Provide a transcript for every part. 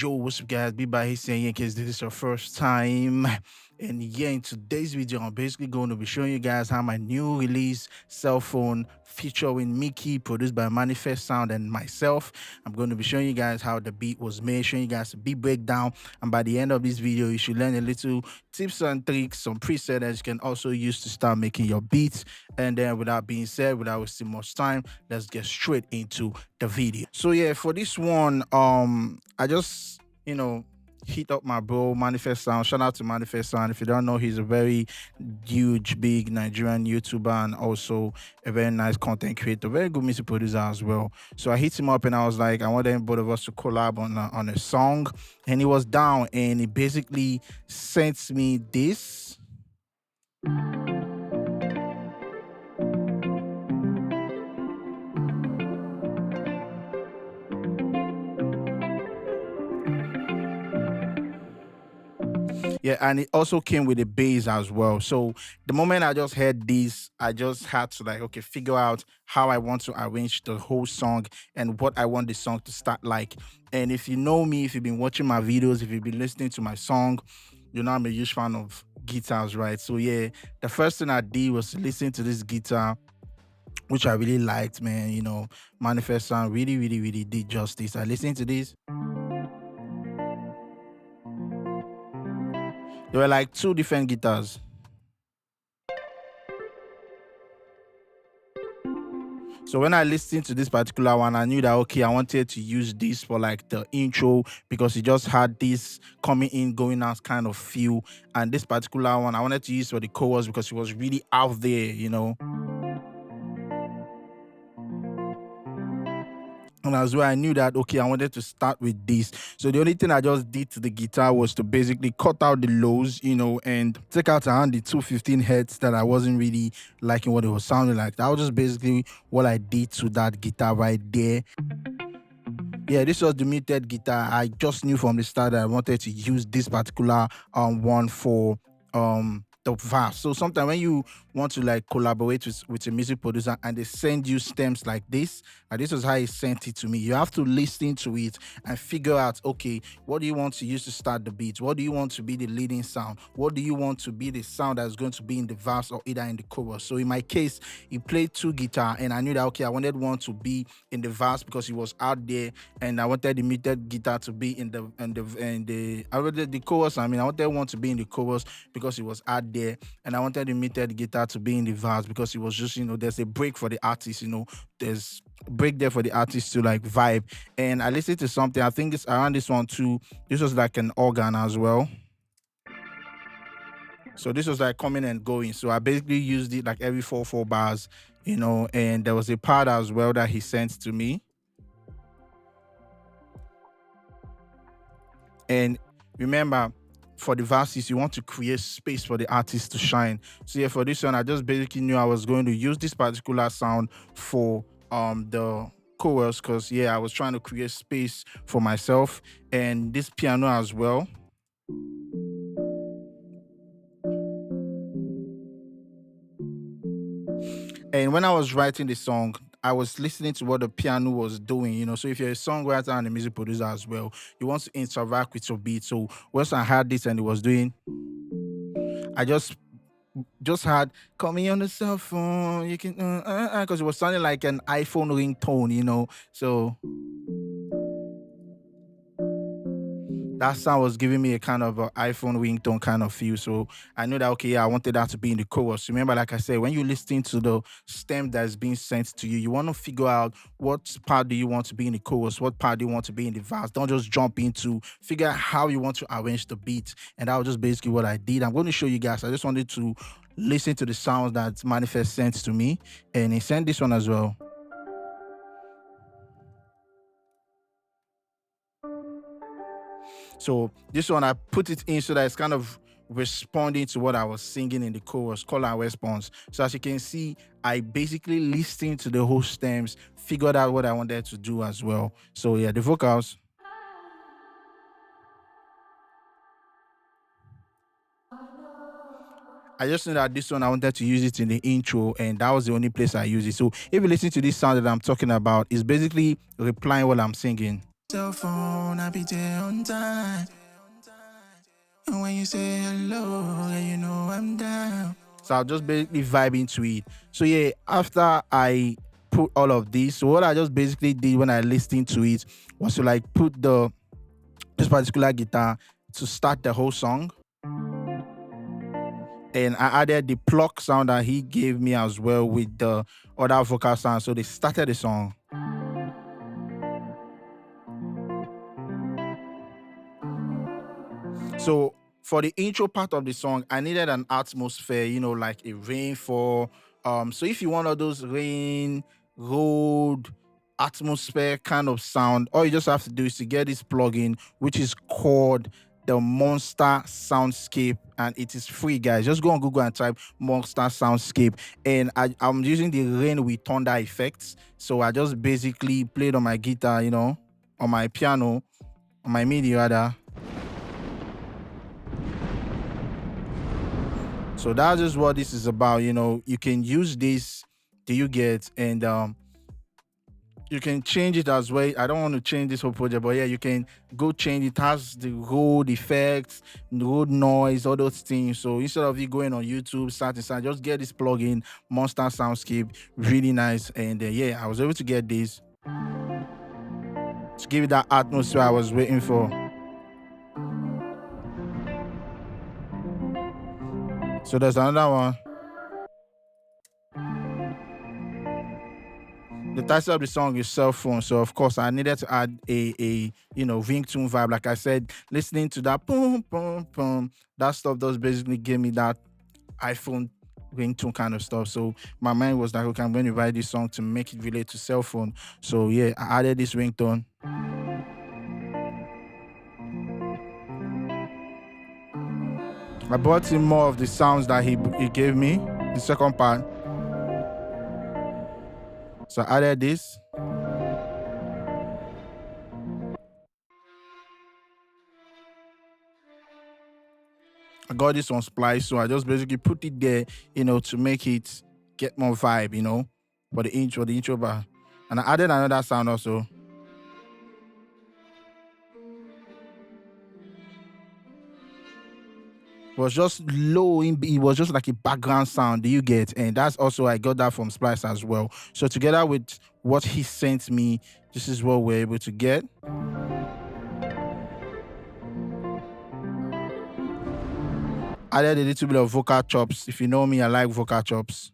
Yo, what's up, guys? BeatsbyHcien, in case this is your first time. And yeah, in today's video, I'm basically going to be showing you guys how my new release cell phone featuring Mickey, produced by Manifest Sound and myself. I'm going to be showing you guys how the beat was made, showing you guys the beat breakdown. And by the end of this video, you should learn a little tips and tricks, some presets that you can also use to start making your beats. And then without being said, without wasting much time, let's get straight into the video. So yeah, for this one, I just hit up my bro Manifest Sound. Shout out to Manifest Sound. If you don't know, he's a very huge, big Nigerian YouTuber and also a very nice content creator, very good music producer as well. So I hit him up and I was like, I wanted both of us to collab on a song, and he was down, and he basically sent me this. Yeah, and it also came with a bass as well. So the moment I just heard this, I just had to like, okay, figure out how I want to arrange the whole song and what I want the song to start like. And if you know me, if you've been watching my videos, if you've been listening to my song, you know I'm a huge fan of guitars, right? So yeah, the first thing I did was to listen to this guitar, which I really liked, man. Manifest Sound really, really, really did justice. I listened to this. There were like two different guitars. So when I listened to this particular one, I knew that, okay, I wanted to use this for like the intro because it just had this coming in, going out kind of feel. And this particular one, I wanted to use for the chorus because it was really out there. And as well, I knew that, okay, I wanted to start with this. So the only thing I just did to the guitar was to basically cut out the lows, and take out around the 215 hertz that I wasn't really liking what it was sounding like. That was just basically what I did to that guitar right there. Yeah, this was the muted guitar. I just knew from the start that I wanted to use this particular one for the verse. So sometimes when you want to like collaborate with a music producer and they send you stems like this, and this is how he sent it to me, you have to listen to it and figure out, okay, what do you want to use to start the beat? What do you want to be the leading sound? What do you want to be the sound that's going to be in the verse or either in the chorus? So in my case, he played two guitar, and I knew that, okay, I wanted one to be in the verse because he was out there, and I wanted the muted guitar to be in the chorus. I wanted one to be in the chorus because it was out there, and I wanted the muted guitar to be in the verse because it was just, there's a break for the artist, there's a break there for the artist to like vibe. And I listened to something, I think it's around this one too. This was like an organ as well. So this was like coming and going. So I basically used it like every 4 bars, and there was a part as well that he sent to me. And remember, for the verses, you want to create space for the artist to shine. So yeah, for this one, I just basically knew I was going to use this particular sound for the chorus because yeah, I was trying to create space for myself, and this piano as well. And when I was writing the song, I was listening to what the piano was doing. So if you're a songwriter and a music producer as well, you want to interact with your beat. So once I had this and it was doing, I just had call me on the cell phone. You can because it was sounding like an iPhone ringtone. So that sound was giving me a kind of iPhone ringtone kind of feel. So I knew that, okay, yeah, I wanted that to be in the chorus. Remember, like I said, when you listen to the stem that's being sent to you, you want to figure out what part do you want to be in the chorus, what part do you want to be in the verse. Don't just jump into, figure out how you want to arrange the beat. And that was just basically what I did. I'm going to show you guys. I just wanted to listen to the sounds that Manifest sent to me, and he sent this one as well. So this one, I put it in so that it's kind of responding to what I was singing in the chorus, call and response. So as you can see, I basically listened to the whole stems, figured out what I wanted to do as well. So yeah, the vocals. I just know that this one I wanted to use it in the intro, and that was the only place I used it. So if you listen to this sound that I'm talking about, it's basically replying what I'm singing. cell phone, I be there on time. And when you say hello, yeah, you know I'm down. So I'll just basically vibe into it. So yeah, after I put all of this, so what I just basically did when I listened to it was to like put this particular guitar to start the whole song. And I added the pluck sound that he gave me as well with the other vocal sound. So they started the song. So for the intro part of the song, I needed an atmosphere, you know, like a rainfall. So if you want all those rain, road, atmosphere kind of sound, all you just have to do is to get this plugin, which is called the Monster Soundscape, and it is free, guys. Just go on Google and type Monster Soundscape, and I'm using the rain with thunder effects. So I just basically played on my guitar, you know, on my piano, on my MIDI rather. So that's just what this is about. You know, you can use this, do you get, and you can change it as well. I don't want to change this whole project, but yeah, you can go change it. It has the road effects, road noise, all those things. So instead of you going on YouTube, just get this plugin, Monster Soundscape, really nice. And yeah, I was able to get this to give it that atmosphere I was waiting for. So there's another one. The title of the song is Cell Phone. So of course I needed to add a you know, ringtone vibe. Like I said, listening to that boom boom boom, that stuff does basically give me that iPhone ringtone kind of stuff. So my mind was like, okay, I'm going to write this song to make it relate to cell phone. So yeah, I added this ringtone. I brought in more of the sounds that he gave me, the second part. So I added this. I got this on Splice, so I just basically put it there, you know, to make it get more vibe, you know, for the intro bar. And I added another sound also. It was just low, it was just like a background sound, do you get? And that's also, I got that from Splice as well. So together with what he sent me, this is what we're able to get. Added a little bit of vocal chops. If you know me, I like vocal chops.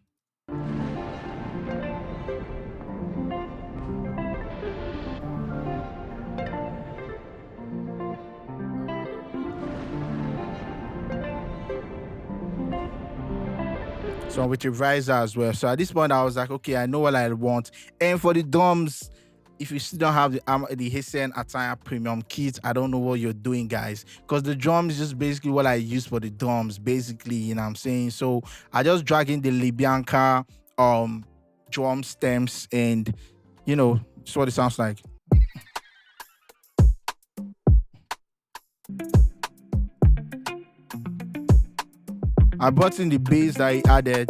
So with a riser as well. So at this point, I was like, okay, I know what I want. And for the drums, if you still don't have the BeatsbyHcien Attire Premium kit, I don't know what you're doing, guys. Because the drums is just basically what I use for the drums, basically, you know what I'm saying? So I just drag in the Libianca drum stems, and you know, that's what it sounds like. I brought in the bass that he added.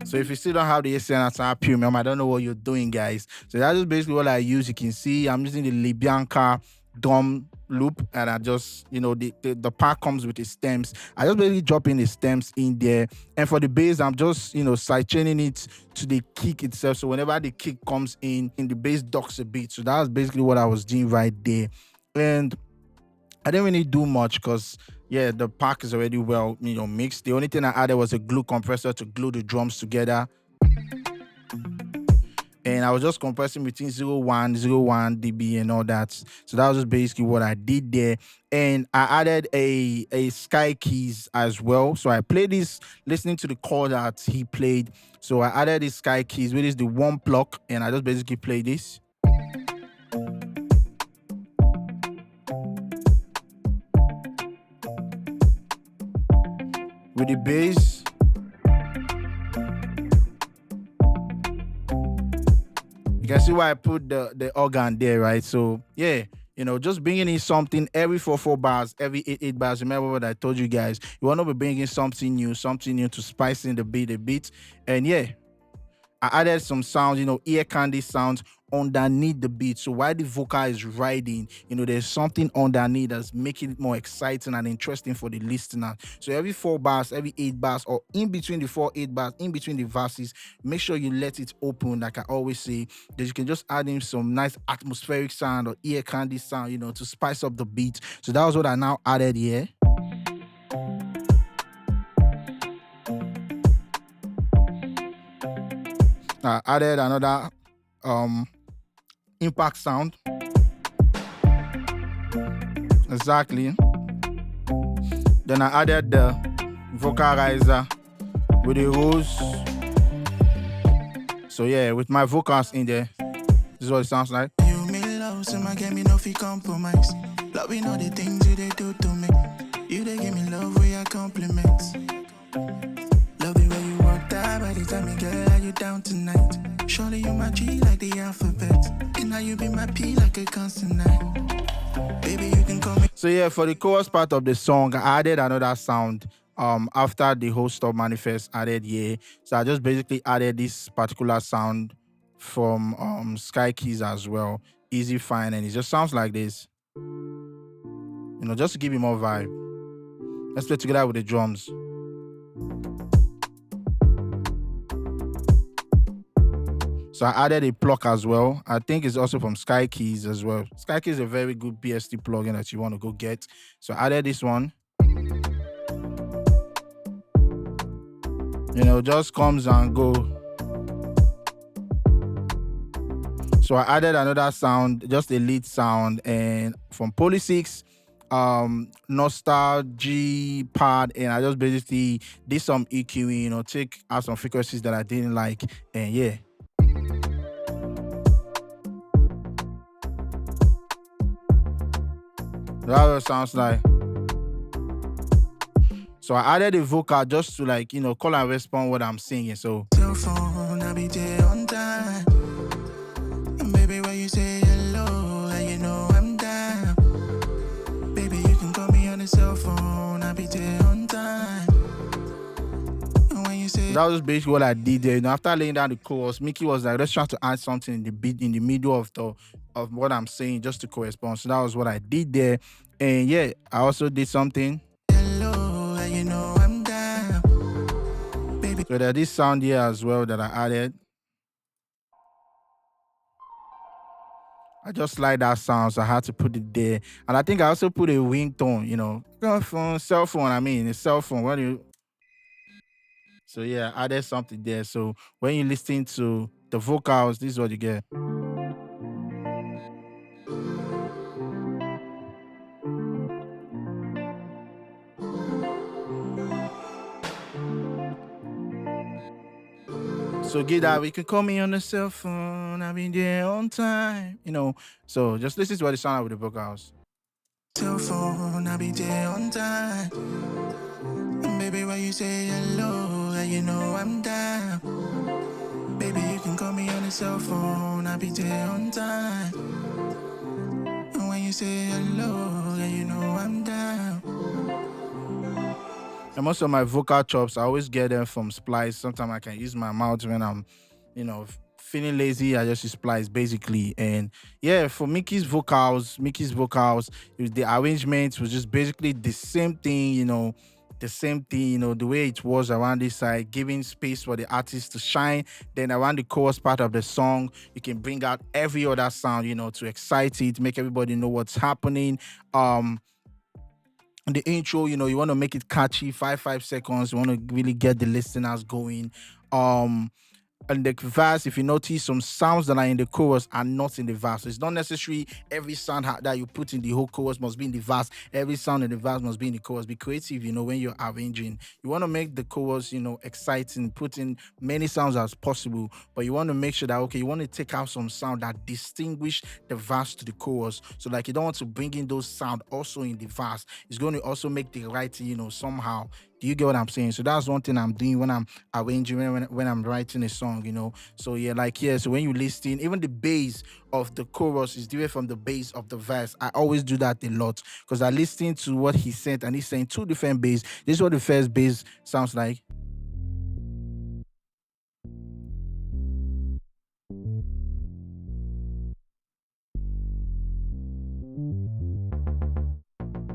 So if you still don't have the BeatsbyHcien Attire Premium, I don't know what you're doing, guys. So that's just basically what I use. You can see I'm using the Libianca drum loop, and I just, you know, the part comes with the stems. I just basically drop in the stems in there. And for the bass, I'm just, you know, side chaining it to the kick itself. So whenever the kick comes in the bass ducks a bit. So that's basically what I was doing right there. And I didn't really do much because yeah, the pack is already well, you know, mixed. The only thing I added was a glue compressor to glue the drums together. And I was just compressing between 0.1 dB and all that. So that was just basically what I did there. And I added a sky keys as well. So I played this listening to the chord that he played. So I added the sky keys, which is the one pluck, and I just basically played this. With the bass. You can see why I put the organ there, right? So yeah, Just bringing in something every 4 bars, every 8 bars. Remember what I told you guys? You want to be bringing something new to spice in the beat a bit. And yeah, I added some sounds, ear candy sounds underneath the beat. So while the vocal is riding, there's something underneath that's making it more exciting and interesting for the listener. So every 4 bars, every 8 bars, or in between the 4, 8 bars, in between the verses, make sure you let it open, like I always say, that you can just add in some nice atmospheric sound or ear candy sound, to spice up the beat. So that was what I now added here. I added another impact sound. Exactly. Then I added the vocalizer with the rose. So yeah, with my vocals in there, this is what it sounds like. You me love, so my get me no fi compromise. Loving all the things you they do to me. You they give me love with your compliments. Love the way you walk that by the time you girl, are you down tonight? Surely you my G like the alphabet. And now you be my P like a consonant. Baby, you can call me. So yeah, for the chorus part of the song, I added another sound after the whole stop manifest added yeah. So I just basically added this particular sound from Sky Keys as well. Easy fine, and it just sounds like this. Just to give you more vibe. Let's play together with the drums. So I added a pluck as well. I think it's also from Sky Keys as well. Sky Keys is a very good BST plugin that you want to go get. So I added this one. Just comes and go. So I added another sound, just a lead sound, and from Poly6, nostalgia pad, and I just basically did some EQing, take out some frequencies that I didn't like, and yeah. That's what it sounds like. So I added a vocal just to call and respond what I'm singing. So Cell phone, I'll be there on time. And baby, when you say hello, and you know I'm down. Baby, you can call me on the cell phone, I'll be there on time. And when you say that was basically what I did there. After laying down the chorus, Mickey was like, let's try to add something in the beat in the middle of what I'm saying just to correspond. So that was what I did there. And yeah, I also did something. hello, and you know I'm down. Baby, So there's this sound here as well that I added. I just like that sound, so I had to put it there. And I think I also put a ringtone, cell phone, a cell phone. So yeah, I added something there. So when you listen to the vocals, this is what you get. So get that, you can call me on the cell phone, I'll be there on time, So just listen to what it sounds like with the vocals. cell phone, I'll be there on time. And baby, when you say hello, and you know I'm down. Baby, you can call me on the cell phone, I'll be there on time. And when you say hello, and you know I'm down. And most of my vocal chops, I always get them from Splice. Sometimes I can use my mouth when I'm, feeling lazy. I just use Splice basically. And yeah, for Mickey's vocals, the arrangement was just basically the same thing, the way it was around this side, giving space for the artist to shine. Then around the chorus part of the song, you can bring out every other sound, to excite it, make everybody know what's happening. The intro, you want to make it catchy, 5 seconds. You want to really get the listeners going. And the verse, if you notice, some sounds that are in the chorus are not in the verse. So it's not necessary every sound that you put in the whole chorus must be in the verse. Every sound in the verse must be in the chorus. Be creative, when you're arranging. You want to make the chorus, exciting, put in many sounds as possible, but you want to make sure that, okay, you want to take out some sound that distinguish the verse to the chorus. So you don't want to bring in those sound also in the verse. It's going to also make the writing, somehow Do you get what I'm saying? So that's one thing I'm doing when I'm arranging, when I'm writing a song, So yeah, like yeah, so when you listen, even the bass of the chorus is different from the bass of the verse. I always do that a lot because I listen to what he said and he's saying two different bass. This is what the first bass sounds like.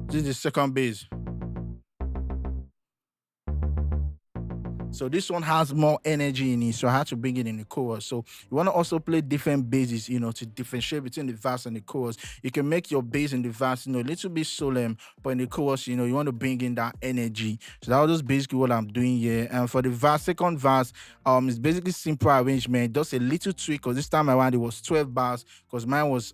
This is the second bass. So this one has more energy in it. So I had to bring it in the chorus. So you want to also play different basses, to differentiate between the verse and the chorus. You can make your bass in the verse, a little bit solemn, but in the chorus, you want to bring in that energy. So that was just basically what I'm doing here. And for the verse, second verse, it's basically simple arrangement, just a little tweak. Because this time around it was 12 bars, because mine was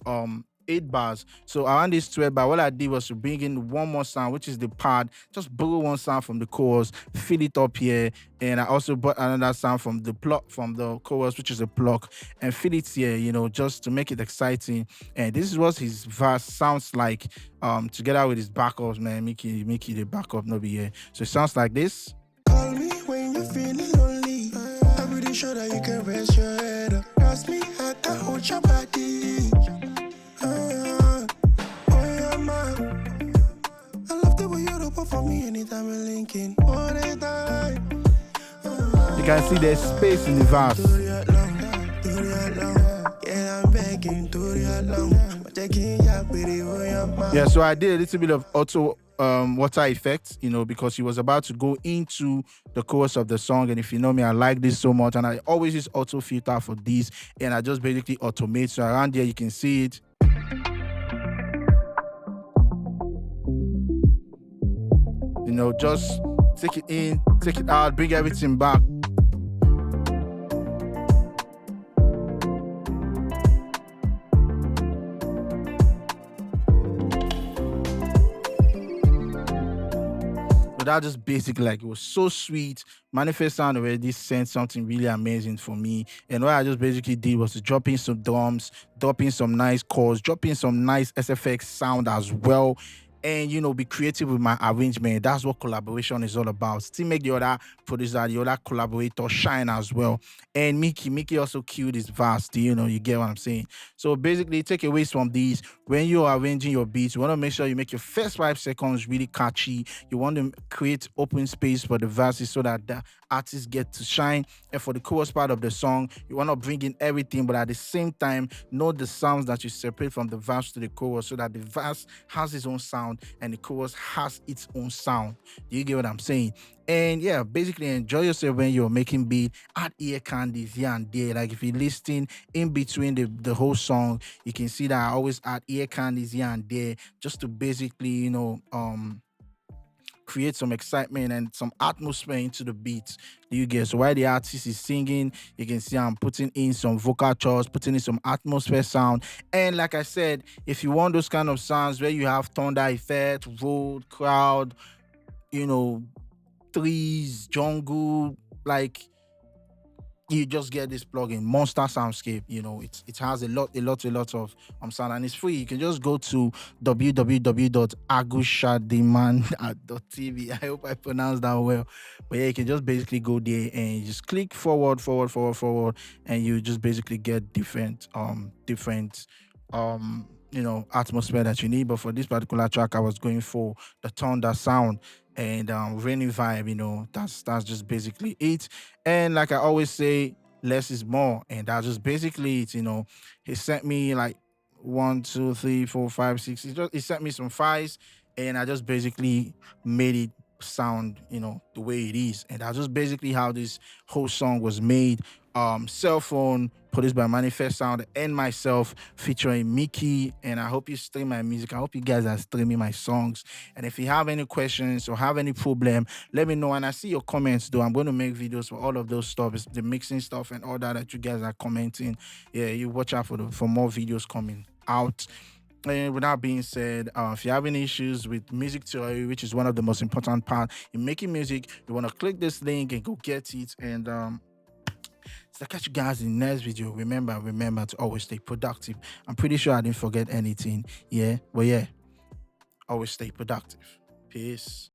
8 bars. So around this 12 bar, what I did was to bring in one more sound, which is the pad. Just borrow one sound from the chorus, fill it up here, and I also brought another sound from the plot from the chorus, which is a pluck, and fill it here, just to make it exciting. And this is what his verse sounds like, together with his backups, man. Mickey the backup, no be here. So it sounds like this. Call me when you're feeling lonely. I'm pretty sure that you can rest your head up. Trust me, I can hold your body. Oh yeah, man. I love the way you look for me anytime we're linking. All the time. You can see there's space in the verse. Yeah, I'm begging to your long. Yeah, so I did a little bit of auto water effect, because he was about to go into the chorus of the song. And if you know me, I like this so much, and I always use auto filter for this, and I just basically automate. So around there you can see it. Just take it in, take it out, bring everything back. But that just basically, like, it was so sweet. Manifest Sound already sent something really amazing for me. And what I just basically did was to drop in some drums, drop in some nice chords, drop in some nice SFX sound as well. And be creative with my arrangement. That's what collaboration is all about. Still make the other producer, the other collaborator shine as well. And Mickey also killed his verse. You get what I'm saying? So basically, takeaways from these: when you're arranging your beats, you want to make sure you make your first 5 seconds really catchy. You want to create open space for the verses so that the artists get to shine. And for the chorus part of the song, you want to bring in everything, but at the same time, know the sounds that you separate from the verse to the chorus so that the verse has its own sound and the chorus has its own sound. Do you get what I'm saying? And yeah, basically enjoy yourself when you're making beat. Add ear candies here and there. Like if you're listening in between the whole song, you can see that I always add ear candies here and there just to basically, create some excitement and some atmosphere into the beat. Do you get? So while the artist is singing, you can see I'm putting in some vocal chords, putting in some atmosphere sound. And like I said, if you want those kind of sounds where you have thunder effect, road, crowd, trees, jungle, like, you just get this plugin, Monster Soundscape. It has a lot of sound, and it's free. You can just go to www.agushadiman.tv. I hope I pronounced that well. But yeah, you can just basically go there and you just click forward, and you just basically get different atmosphere that you need. But for this particular track, I was going for the thunder sound and rainy vibe. That's just basically it. And like I always say, less is more, and that's just basically it. He sent me like 1, 2, 3, 4, 5, 6. He sent me some files, and I just basically made it sound the way it is. And that's just basically how this whole song was made. Cell phone, produced by Manifest Sound, and myself, featuring Mickey. And I hope you stream my music. I hope you guys are streaming my songs. And if you have any questions or have any problem, let me know. And I see your comments though. I'm going to make videos for all of those stuff, the mixing stuff and all that you guys are commenting. Yeah, you watch out for more videos coming out. And with that being said, if you have any issues with music theory, which is one of the most important parts in making music, you want to click this link and go get it. And so I'll catch you guys in the next video. Remember to always stay productive. I'm pretty sure I didn't forget anything. Yeah, but yeah, always stay productive. Peace.